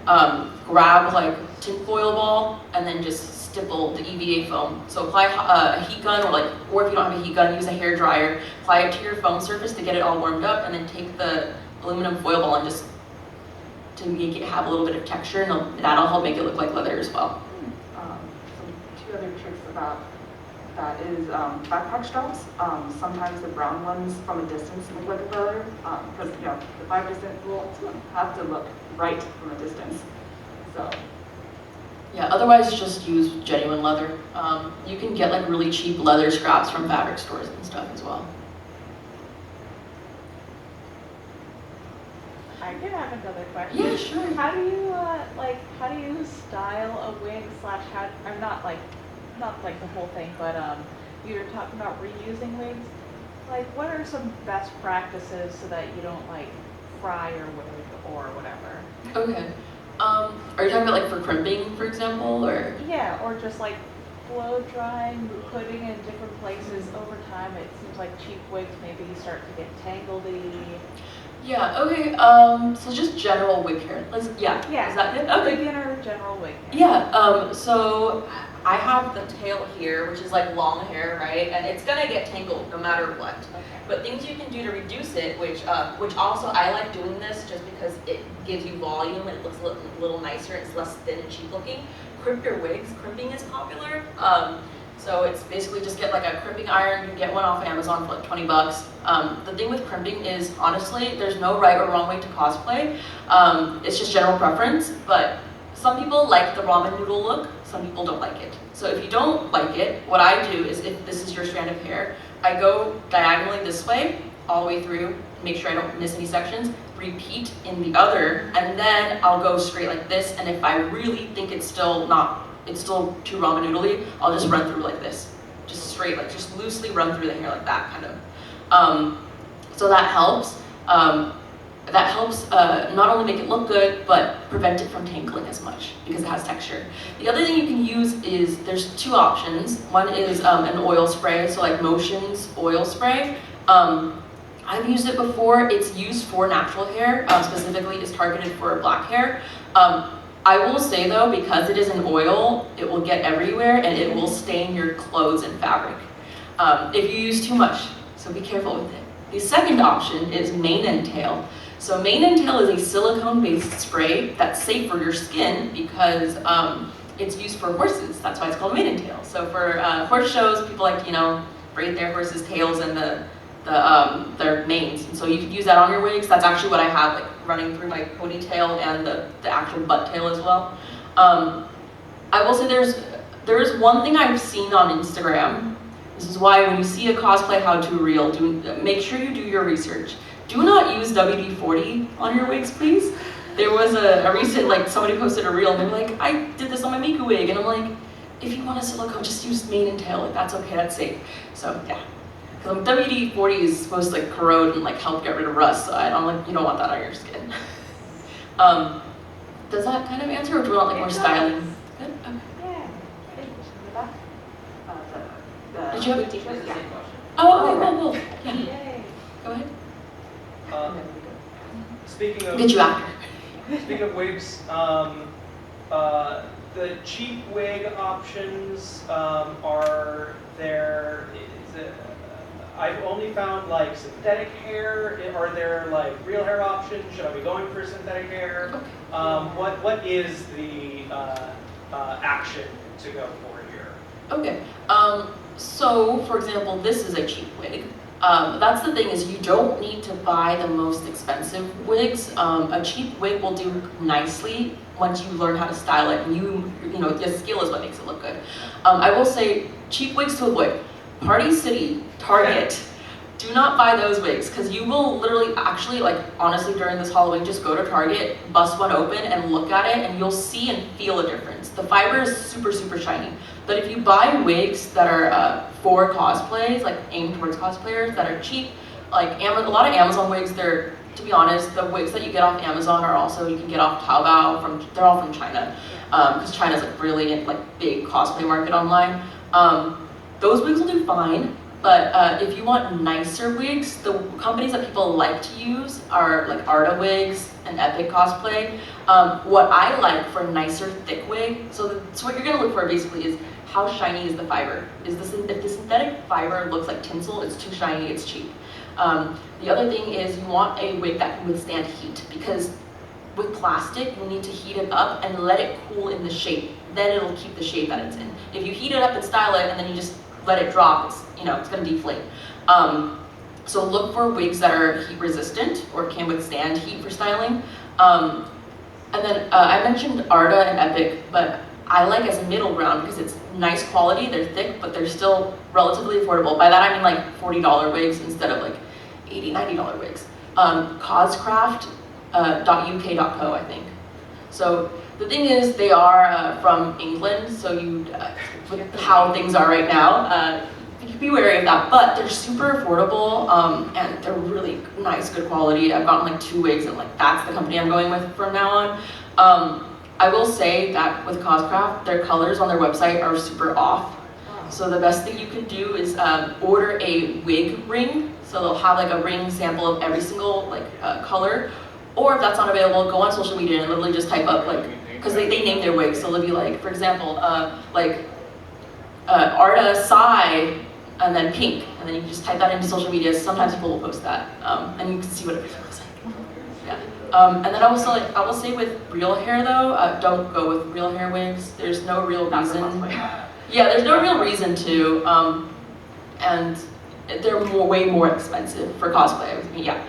A: grab like tinfoil ball, and then just stipple the EVA foam. So apply a heat gun, or if you don't have a heat gun, use a hair dryer. Apply it to your foam surface to get it all warmed up, and then take the aluminum foil ball and just to make it have a little bit of texture, and that'll help make it look like leather as well.
B: Two other tricks about that is backpack straps. Sometimes the brown ones from a distance look like a leather, because the 5% rule have to look right from a distance. So
A: yeah, otherwise just use genuine leather. You can get like really cheap leather scraps from fabric stores and stuff as well.
C: I can have another question.
A: Yeah, sure.
C: How do you style a wig slash I'm not like the whole thing, but you were talking about reusing wigs. Like, what are some best practices so that you don't like fry your wig or whatever?
A: Okay. Are you talking about like for crimping, for example, or?
C: Yeah, or just like blow drying, putting in different places over time. It seems like cheap wigs maybe start to get tangledy.
A: Yeah, okay, so just general wig hair.
C: Yeah.
A: Is that it? Okay.
C: Beginner general wig hair.
A: Yeah, so I have the tail here, which is like long hair, right? And it's gonna get tangled no matter what.
C: Okay.
A: But things you can do to reduce it, which also I like doing this just because it gives you volume, it looks a little nicer, it's less thin and cheap looking. Crimp your wigs, crimping is popular. So it's basically just get like a crimping iron, you can get one off Amazon for like 20 bucks. The thing with crimping is, honestly, there's no right or wrong way to cosplay. It's just general preference, but some people like the ramen noodle look, some people don't like it. So if you don't like it, what I do is, if this is your strand of hair, I go diagonally this way, all the way through, make sure I don't miss any sections, repeat in the other, and then I'll go straight like this, and if I really think it's still too ramen noodly, I'll just run through like this. Just straight, like just loosely run through the hair like that, kind of. So that helps. Not only make it look good, but prevent it from tangling as much because it has texture. The other thing you can use is, there's two options. One is an oil spray, so like Motion's oil spray. I've used it before. It's used for natural hair, specifically it's targeted for black hair. I will say though, because it is an oil, it will get everywhere and it will stain your clothes and fabric if you use too much, so be careful with it. The second option is mane and tail. So mane and tail is a silicone-based spray that's safe for your skin because it's used for horses. That's why it's called mane and tail. So for horse shows, people like to, braid their horses' tails and their manes. And so you could use that on your wigs. That's actually what I have, like running through my ponytail and the actual butt tail as well. I will say there is one thing I've seen on Instagram. This is why when you see a cosplay how-to reel, make sure you do your research. Do not use WD-40 on your wigs, please. There was a recent, somebody posted a reel and they were like, I did this on my Miku wig, and I'm like, if you want a silicone, just use mane and tail, that's okay, that's safe. So yeah, because WD-40 is supposed to corrode and help get rid of rust, so you don't want that on your skin. Does that kind of answer, or do you want more styling? Good, okay.
C: Yeah.
A: Did you have a
B: t-shirt? Yeah.
A: Oh, okay, cool. Yeah.
C: Yay.
A: Go ahead.
D: Speaking of
A: Get you after.
D: speaking of wigs, the cheap wig options are there. I've only found synthetic hair. Are there real hair options? Should I be going for synthetic hair?
A: Okay.
D: What is the action to go for here?
A: Okay. So, for example, this is a cheap wig. That's the thing, is you don't need to buy the most expensive wigs. A cheap wig will do nicely once you learn how to style it, and the skill is what makes it look good. I will say, cheap wigs to avoid. Party City, Target. Do not buy those wigs, because you will literally, actually, honestly, during this Halloween, just go to Target, bust one open, and look at it, and you'll see and feel a difference. The fiber is super, super shiny. But if you buy wigs that are for cosplays, aimed towards cosplayers, that are cheap, a lot of Amazon wigs, to be honest, the wigs that you get off Amazon are also, you can get off Taobao, they're all from China, because China's really big cosplay market online. Those wigs will do fine. But if you want nicer wigs, the companies that people like to use are Arta Wigs and Epic Cosplay. What I like for a nicer, thick wig, so what you're gonna look for basically is how shiny is the fiber. If the synthetic fiber looks like tinsel, it's too shiny, it's cheap. The other thing is you want a wig that can withstand heat, because with plastic, you need to heat it up and let it cool in the shape. Then it'll keep the shape that it's in. If you heat it up and style it and then you just let it drop, it's gonna deflate. So look for wigs that are heat resistant or can withstand heat for styling. And then I mentioned Arta and Epic, but I like as a middle ground because it's nice quality, they're thick, but they're still relatively affordable. By that I mean $40 wigs instead of $80, $90 wigs. Coscraft.uk.co, I think. So the thing is, they are from England, so with how things are right now, you can be wary of that, but they're super affordable, and they're really nice, good quality. I've gotten 2 wigs, and that's the company I'm going with from now on. I will say that with Coscraft, their colors on their website are super off. So the best thing you can do is order a wig ring. So they'll have like a ring sample of every single like color. Or if that's not available, go on social media and literally just type up like, because they name their wigs. So they'll be like, for example, Arta Psy and then pink, and then you can just type that into social media. Sometimes people will post that, and you can see what everything looks like. Yeah. And then I will say with real hair though, don't go with real hair wigs. There's no real reason. Yeah, there's no real reason to, and they're way more expensive for cosplay. Yeah.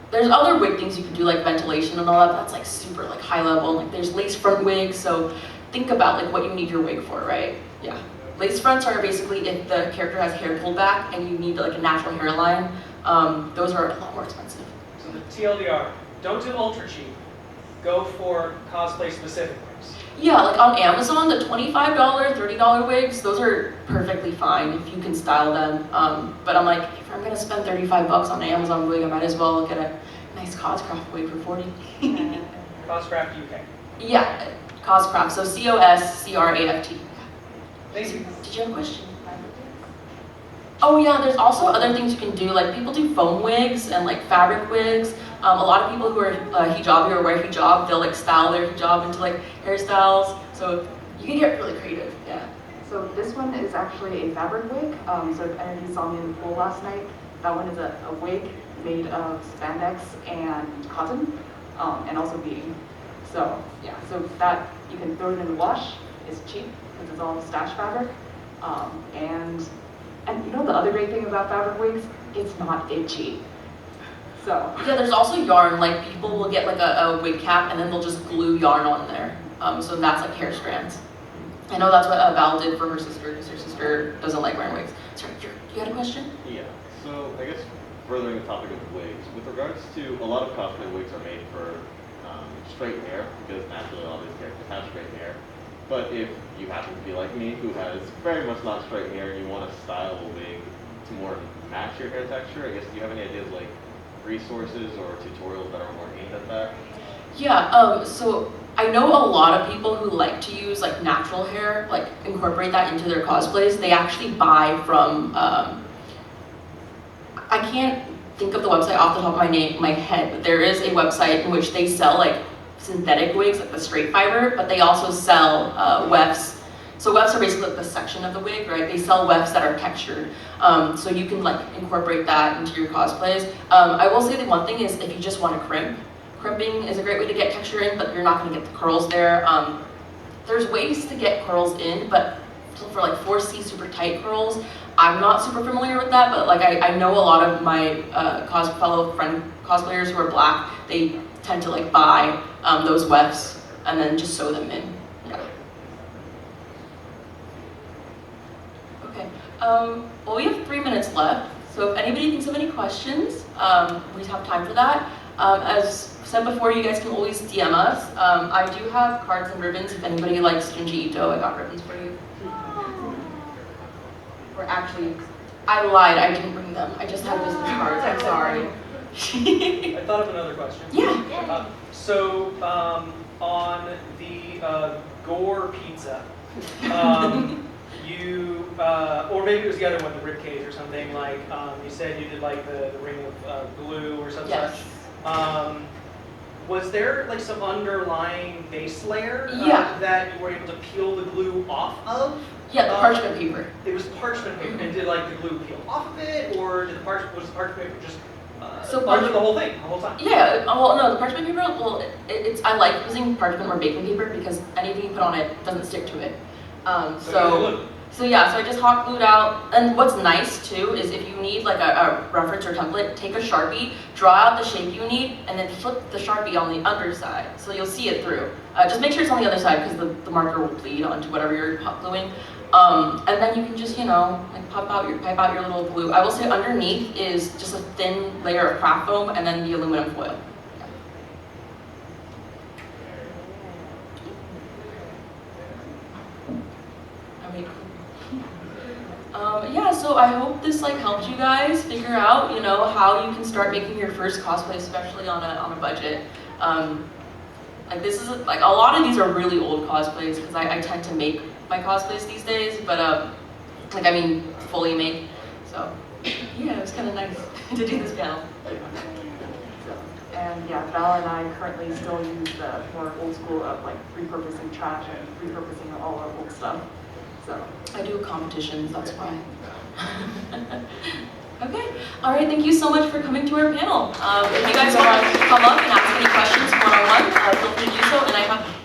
A: There's other wig things you can do like ventilation and all that. But that's like super like high level. Like there's lace front wigs, so think about like what you need your wig for, right? Yeah. Lace fronts are basically if the character has hair pulled back and you need like a natural hairline. Those are a lot more expensive.
D: So the TLDR, don't do ultra cheap. Go for cosplay specific wigs.
A: Yeah, like on Amazon, the $25, $30 wigs, those are perfectly fine if you can style them. But I'm like, if I'm gonna spend $35 on an Amazon wig, I might as well get a nice Coscraft wig for 40.
D: Coscraft UK.
A: Yeah, Coscraft, so COSCRAFT.
D: Thank you.
A: Did you have a question? Oh yeah, there's also other things you can do, like people do foam wigs and like fabric wigs. A lot of people who are hijabi or wear hijab, they'll like style their hijab into like hairstyles. So you can get really creative, yeah.
B: So this one is actually a fabric wig. So if any of you saw me in the pool last night, that one is a wig made of spandex and cotton, and also beading. So yeah, so that you can throw it in the wash. It's cheap because it's all stash fabric, and you know the other great thing about fabric wigs, it's not itchy. So
A: yeah, there's also yarn. Like people will get like a wig cap and then they'll just glue yarn on there. So that's like hair strands. I know that's what Val did for her sister because her sister doesn't like wearing wigs. Sorry, you had a question?
E: Yeah. So I guess furthering the topic of wigs, with regards to a lot of cosplay wigs are made for straight hair because naturally all these characters have straight hair. But if you happen to be like me, who has very much not straight hair, and you want to style a wig to more match your hair texture, I guess do you have any ideas like resources or tutorials that are more aimed at that?
A: Yeah, so I know a lot of people who like to use like natural hair, like incorporate that into their cosplays. They actually buy from, I can't think of the website off the top of my head, but there is a website in which they sell like synthetic wigs, like the straight fiber, but they also sell wefts. So wefts are basically like the section of the wig, right? They sell wefts that are textured. So you can like incorporate that into your cosplays. I will say the one thing is if you just want to crimp, crimping is a great way to get texture in, but you're not going to get the curls there. There's ways to get curls in, but for like 4C super tight curls, I'm not super familiar with that, but like I know a lot of my fellow friend cosplayers who are black, they tend to like buy those wefts and then just sew them in. Yeah. Okay. Well, we have 3 minutes left, so if anybody thinks of any questions, we have time for that. As said before, you guys can always DM us. I do have cards and ribbons. If anybody likes Junji Ito, I got ribbons for you. Or actually, I lied. I didn't bring them. I just had business cards. I'm sorry.
D: I thought of another question.
A: Yeah.
D: So on the Gore pizza, you or maybe it was the other one, the rib cage or something. Like you said, you did like the ring of glue or something.
A: Yes.
D: Such. Was there like some underlying base layer that you were able to peel the glue off of?
A: Yeah, the parchment paper.
D: It was parchment paper, and did like the glue peel off of it, or was the parchment paper just under the whole thing, the whole time?
A: Yeah, well, no, the parchment paper, well, I like using parchment or baking paper because anything you put on it doesn't stick to it. So I just hot glued out, and what's nice too is if you need like a reference or template, take a Sharpie, draw out the shape you need, and then flip the Sharpie on the underside, so you'll see it through. Just make sure it's on the other side because the marker will bleed onto whatever you're hot gluing. And then you can just, like pipe out your little glue. I will say underneath is just a thin layer of craft foam and then the aluminum foil. So I hope this like helped you guys figure out, how you can start making your first cosplay, especially on a budget. Like this is like a lot of these are really old cosplays because I tend to make my cosplays these days, but fully make. So So yeah, it was kind of nice to do this panel.
B: And yeah, Val and I currently still use the more old school of like repurposing trash and repurposing all our old stuff. So
A: I do competitions, that's why. Okay, all right, thank you so much for coming to our panel. If you guys want to come up and ask any questions one-on-one, feel free to do so, and I have